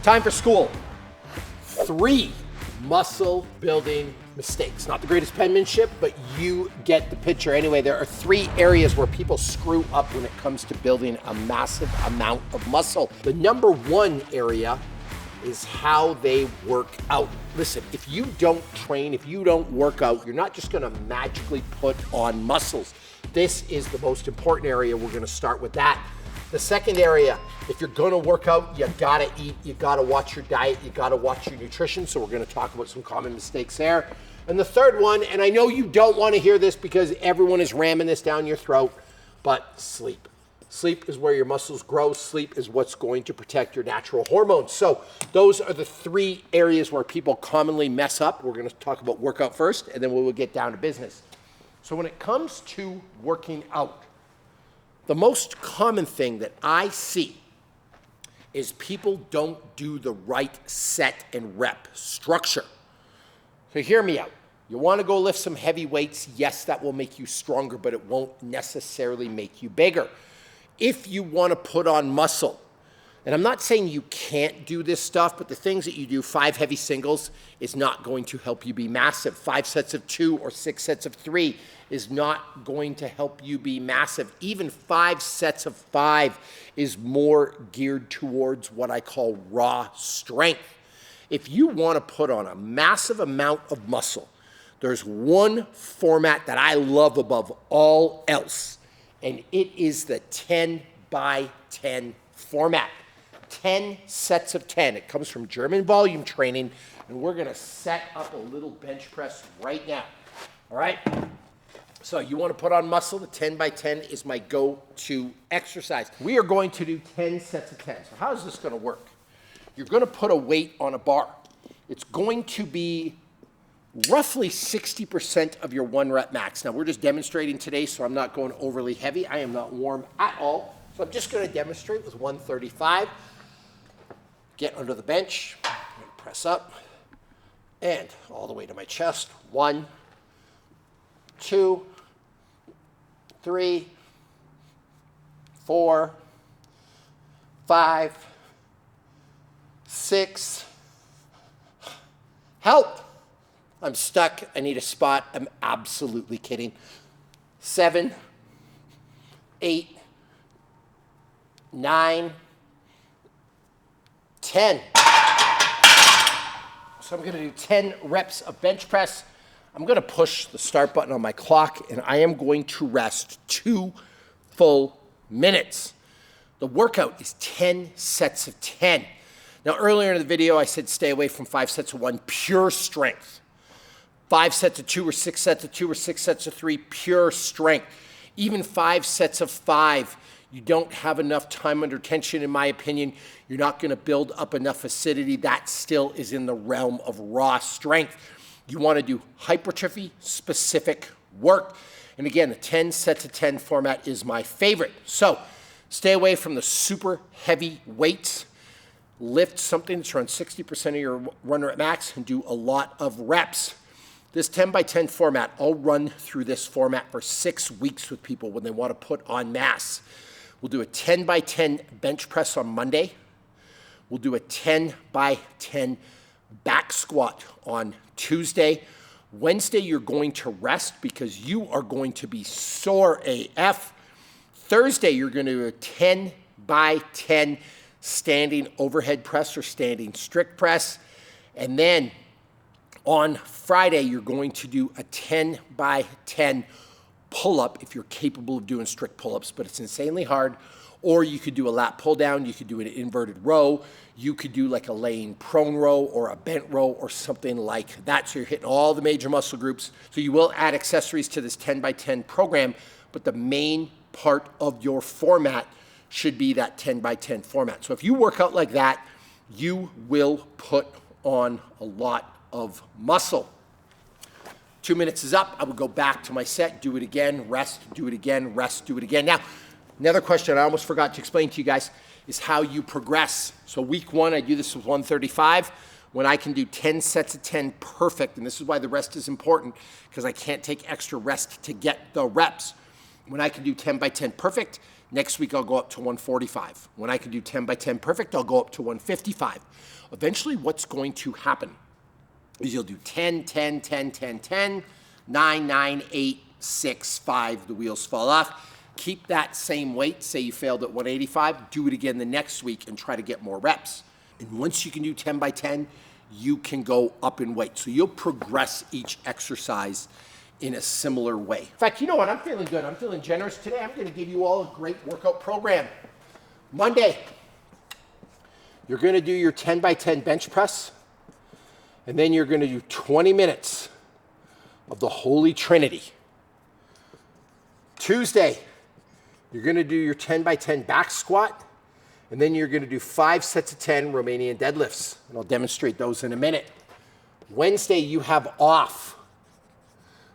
Time for school. 3 muscle building mistakes. Not the greatest penmanship, but you get the picture. Anyway, there are 3 areas where people screw up when it comes to building a massive amount of muscle. The number 1 area is how they work out. Listen, if you don't train, if you don't work out, you're not just gonna magically put on muscles. This is the most important area. We're gonna start with that. The second area, if you're gonna work out, you gotta eat, you gotta watch your diet, you gotta watch your nutrition. So we're gonna talk about some common mistakes there. And the third one, and I know you don't wanna hear this because everyone is ramming this down your throat, but sleep. Sleep is where your muscles grow. Sleep is what's going to protect your natural hormones. So those are the 3 areas where people commonly mess up. We're gonna talk about workout first, and then we will get down to business. So when it comes to working out, the most common thing that I see is people don't do the right set and rep structure. So hear me out. You want to go lift some heavy weights? Yes, that will make you stronger, but it won't necessarily make you bigger. If you want to put on muscle, and I'm not saying you can't do this stuff, but the things that you do, 5 heavy singles, is not going to help you be massive. 5 sets of 2 or 6 sets of 3 is not going to help you be massive. Even 5 sets of 5 is more geared towards what I call raw strength. If you want to put on a massive amount of muscle, there's one format that I love above all else, and it is the 10 by 10 format. 10 sets of 10. It comes from German volume training, and we're gonna set up a little bench press right now. All right? So you wanna put on muscle, the 10 by 10 is my go-to exercise. We are going to do 10 sets of 10. So how is this gonna work? You're gonna put a weight on a bar. It's going to be roughly 60% of your 1 rep max. Now we're just demonstrating today, so I'm not going overly heavy. I am not warm at all. So I'm just gonna demonstrate with 135. Get under the bench, press up, and all the way to my chest. 1, 2, 3, 4, 5, 6. Help! I'm stuck. I need a spot. I'm absolutely kidding. 7, 8, 9, 10. So I'm gonna do 10 reps of bench press. I'm gonna push the start button on my clock, and I am going to rest 2 full minutes. The workout is 10 sets of 10. Now earlier in the video, I said stay away from 5 sets of 1, pure strength. 5 sets of 2 or 6 sets of 2 or 6 sets of 3, pure strength. Even 5 sets of 5, you don't have enough time under tension, in my opinion. You're not gonna build up enough acidity. That still is in the realm of raw strength. You wanna do hypertrophy specific work. And again, the 10 sets of 10 format is my favorite. So stay away from the super heavy weights. Lift something that's around 60% of your 1 rep max and do a lot of reps. This 10 by 10 format, I'll run through this format for 6 weeks with people when they want to put on mass. We'll do a 10 by 10 bench press on Monday. We'll do a 10 by 10 back squat on Tuesday. Wednesday, you're going to rest because you are going to be sore AF. Thursday, you're going to do a 10 by 10 standing overhead press or standing strict press. And then on Friday, you're going to do a 10 by 10 pull-up if you're capable of doing strict pull-ups, but it's insanely hard. Or you could do a lat pull-down, you could do an inverted row, you could do like a laying prone row or a bent row or something like that. So you're hitting all the major muscle groups. So you will add accessories to this 10 by 10 program, but the main part of your format should be that 10 by 10 format. So if you work out like that, you will put on a lot of muscle. 2 minutes is up. I will go back to my set, do it again, rest, do it again, rest, do it again. Now, another question I almost forgot to explain to you guys is how you progress. So week 1, I do this with 135. When I can do 10 sets of 10 perfect, and this is why the rest is important, because I can't take extra rest to get the reps. When I can do 10 by 10 perfect, Next week, I'll go up to 145. When I can do 10 by 10 perfect, I'll go up to 155. Eventually, what's going to happen is you'll do 10, 10, 10, 10, 10, 9, 9, 8, 6, 5. The wheels fall off. Keep that same weight. Say you failed at 185. Do it again the next week and try to get more reps. And once you can do 10 by 10, you can go up in weight. So you'll progress each exercise in a similar way. In fact, you know what? I'm feeling good. I'm feeling generous today. I'm going to give you all a great workout program. Monday, you're going to do your 10 by 10 bench press, and then you're going to do 20 minutes of the Holy Trinity. Tuesday, you're going to do your 10 by 10 back squat, and then you're going to do 5 sets of 10 Romanian deadlifts, and I'll demonstrate those in a minute. Wednesday, you have off.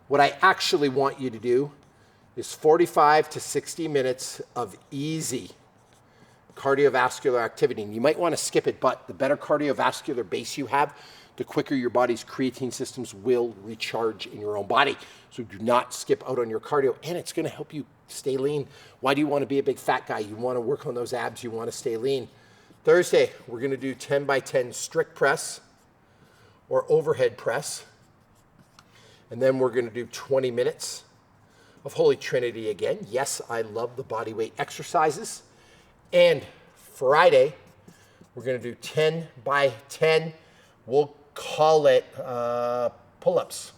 What I actually want you to do is 45 to 60 minutes of easy cardiovascular activity. And you might want to skip it, but the better cardiovascular base you have, the quicker your body's creatine systems will recharge in your own body. So do not skip out on your cardio, and it's going to help you stay lean. Why do you want to be a big fat guy? You want to work on those abs. You want to stay lean. Thursday, we're going to do 10 by 10 strict press or overhead press. And then we're going to do 20 minutes of Holy Trinity again. Yes, I love the body weight exercises. And Friday, we're going to do 10 by 10. We'll call it pull-ups.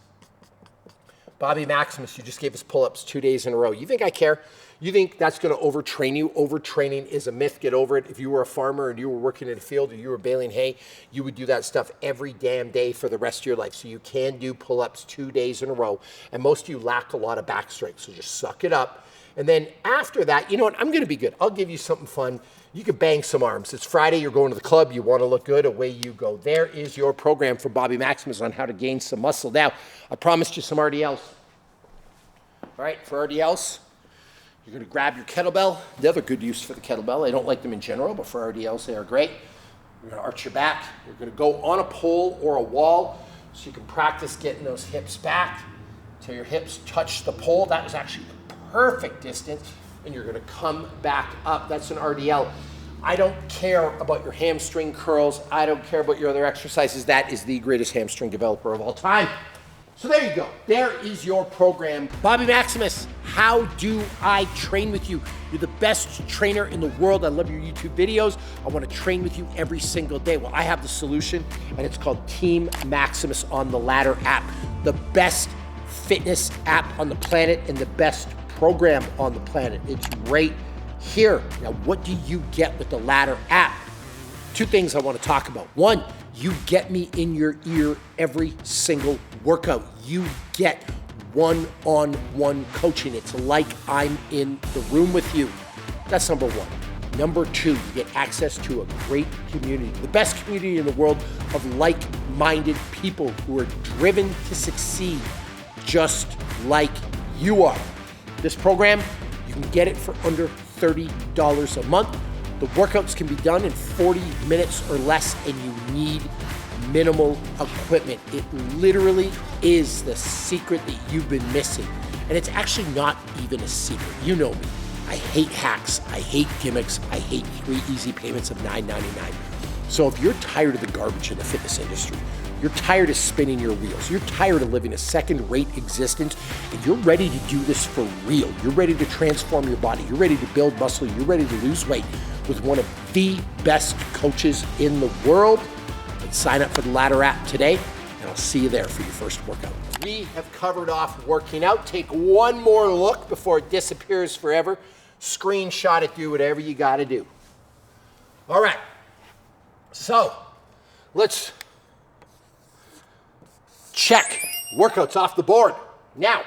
Bobby Maximus, you just gave us pull-ups 2 days in a row. You think I care? You think that's going to overtrain you? Overtraining is a myth. Get over it. If you were a farmer and you were working in a field or you were baling hay, you would do that stuff every damn day for the rest of your life. So you can do pull-ups 2 days in a row. And most of you lack a lot of back strength. So just suck it up. And then after that, you know what? I'm going to be good. I'll give you something fun. You can bang some arms. It's Friday. You're going to the club. You want to look good. Away you go. There is your program for Bobby Maximus on how to gain some muscle. Now, I promised you some RDLs. All right, for RDLs, you're going to grab your kettlebell. The other good use for the kettlebell, I don't like them in general, but for RDLs, they are great. You're going to arch your back. You're going to go on a pole or a wall so you can practice getting those hips back till your hips touch the pole. That was actually the perfect distance. And you're going to come back up. That's an RDL. I don't care about your hamstring curls. I don't care about your other exercises. That is the greatest hamstring developer of all time. So there you go. There is your program. Bobby Maximus, how do I train with you? You're the best trainer in the world. I love your YouTube videos. I want to train with you every single day. Well, I have the solution, and it's called Team Maximus on the Ladder app. The best fitness app on the planet and the best program on the planet. It's right here. Now, what do you get with the Ladder app? Two things I want to talk about. One, you get me in your ear every single workout. You get one-on-one coaching. It's like I'm in the room with you. That's number one. Number two, you get access to a great community, the best community in the world of like-minded people who are driven to succeed just like you are. This program, you can get it for under $30 a month. The workouts can be done in 40 minutes or less, and you need minimal equipment. It literally is the secret that you've been missing. And it's actually not even a secret. You know me. I hate hacks. I hate gimmicks. I hate 3 easy payments of $9.99. So if you're tired of the garbage in the fitness industry, you're tired of spinning your wheels, you're tired of living a second-rate existence, and you're ready to do this for real, you're ready to transform your body, you're ready to build muscle, you're ready to lose weight with one of the best coaches in the world, then sign up for the Ladder app today, and I'll see you there for your first workout. We have covered off working out. Take one more look before it disappears forever. Screenshot it, do whatever you got to do. All right, so let's check workouts off the board. Now,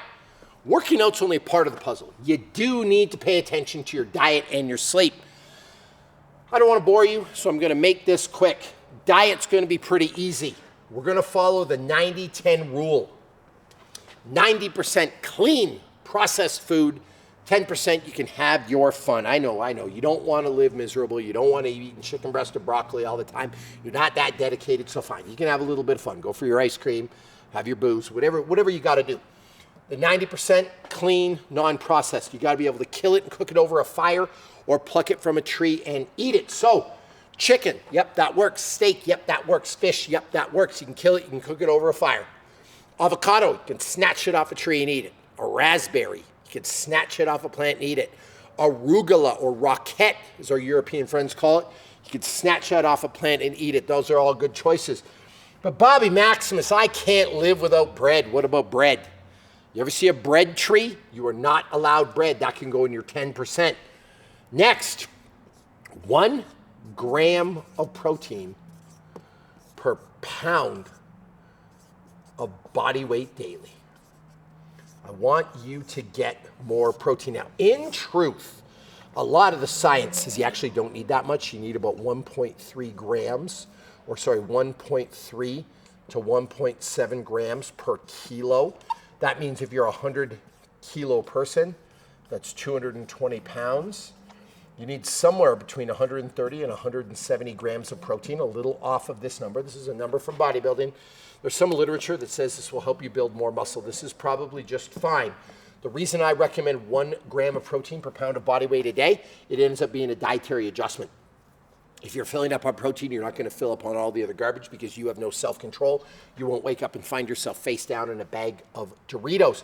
working out's only a part of the puzzle. You do need to pay attention to your diet and your sleep. I don't want to bore you, so I'm going to make this quick. Diet's going to be pretty easy. We're going to follow the 90-10 rule. 90% clean, processed food, 10% you can have your fun. I know. You don't want to live miserable. You don't want to eat chicken breast or broccoli all the time. You're not that dedicated, so fine. You can have a little bit of fun. Go for your ice cream, have your booze, whatever you got to do. The 90% clean, non-processed. You gotta be able to kill it and cook it over a fire or pluck it from a tree and eat it. So, chicken, yep, that works. Steak, yep, that works. Fish, yep, that works. You can kill it, you can cook it over a fire. Avocado, you can snatch it off a tree and eat it. A raspberry, you can snatch it off a plant and eat it. Arugula or roquette, as our European friends call it, you can snatch that off a plant and eat it. Those are all good choices. But Bobby Maximus, I can't live without bread. What about bread? You ever see a bread tree? You are not allowed bread. That can go in your 10%. Next, 1 gram of protein per pound of body weight daily. I want you to get more protein. Now, in truth, a lot of the science says you actually don't need that much. You need about 1.3 grams, or sorry, 1.3 to 1.7 grams per kilo. That means if you're a 100 kilo person, that's 220 pounds. You need somewhere between 130 and 170 grams of protein, a little off of this number. This is a number from bodybuilding. There's some literature that says this will help you build more muscle. This is probably just fine. The reason I recommend 1 gram of protein per pound of body weight a day, it ends up being a dietary adjustment. If you're filling up on protein, you're not going to fill up on all the other garbage because you have no self-control. You won't wake up and find yourself face down in a bag of Doritos.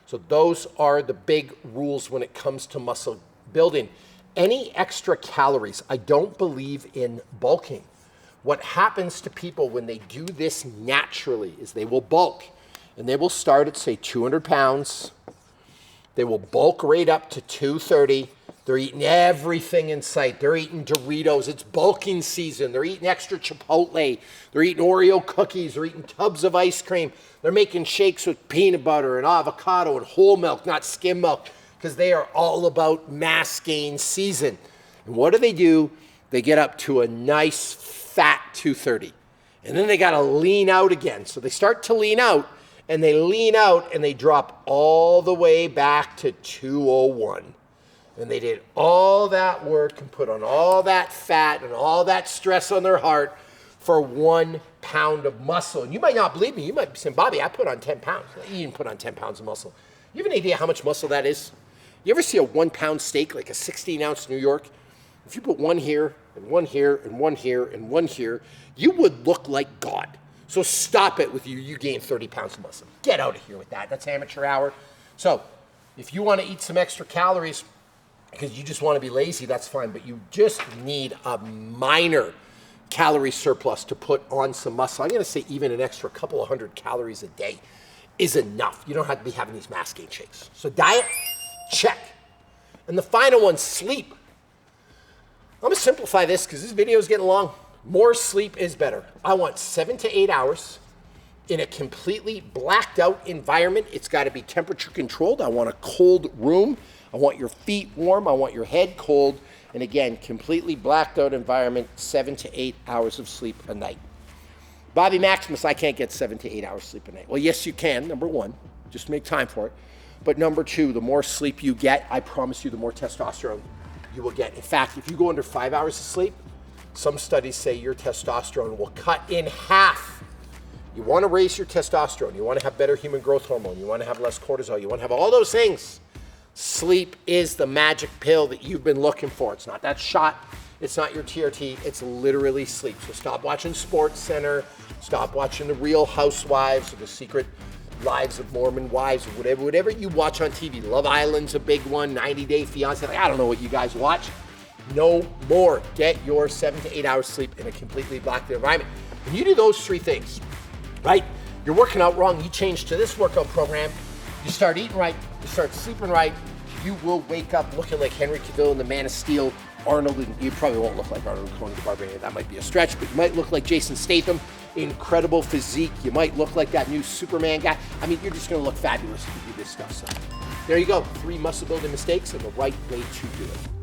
So those are the big rules when it comes to muscle building. Any extra calories, I don't believe in bulking. What happens to people when they do this naturally is they will bulk and they will start at say 200 pounds. They will bulk right up to 230. They're eating everything in sight. They're eating Doritos. It's bulking season. They're eating extra Chipotle. They're eating Oreo cookies. They're eating tubs of ice cream. They're making shakes with peanut butter and avocado and whole milk, not skim milk, because they are all about mass gain season. And what do? They get up to a nice fat 230. And then they got to lean out again. So they start to lean out, and they lean out, and they drop all the way back to 201. And they did all that work and put on all that fat and all that stress on their heart for 1 pound of muscle. And you might not believe me. You might be saying, Bobby, I put on 10 pounds. You didn't put on 10 pounds of muscle. You have an idea how much muscle that is? You ever see a 1 pound steak, like a 16-ounce New York? If you put one here and one here and one here and one here, you would look like God. So stop it with you gain 30 pounds of muscle. Get out of here with that. That's amateur hour. So if you want to eat some extra calories because you just want to be lazy, that's fine. But you just need a minor calorie surplus to put on some muscle. I'm going to say even an extra couple of 100 calories a day is enough. You don't have to be having these mass gain shakes. So diet, check. And the final one, sleep. I'm going to simplify this because this video is getting long. More sleep is better. I want 7 to 8 hours in a completely blacked out environment. It's got to be temperature controlled. I want a cold room. I want your feet warm. I want your head cold. And again, completely blacked out environment, 7 to 8 hours of sleep a night. Bobby Maximus, I can't get 7 to 8 hours sleep a night. Well, yes, you can, number one. Just make time for it. But number two, the more sleep you get, I promise you, the more testosterone you will get. In fact, if you go under 5 hours of sleep, some studies say your testosterone will cut in half. You want to raise your testosterone. You want to have better human growth hormone. You want to have less cortisol. You want to have all those things. Sleep is the magic pill that you've been looking for. It's not that shot. It's not your TRT. It's literally sleep. So stop watching Sports Center. Stop watching The Real Housewives or The Secret Lives of Mormon Wives or whatever you watch on TV. Love Island's a big one. 90 Day Fiance. Like, I don't know what you guys watch. No more. Get your 7 to 8 hours sleep in a completely blacked environment. When you do those three things, right? You're working out wrong. You change to this workout program. You start eating right. You start sleeping right. You will wake up looking like Henry Cavill in The Man of Steel. Arnold, you probably won't look like Arnold Conan the Barbarian. That might be a stretch, but you might look like Jason Statham. Incredible physique. You might look like that new Superman guy. I mean, you're just going to look fabulous if you do this stuff. So there you go. 3 muscle building mistakes and the right way to do it.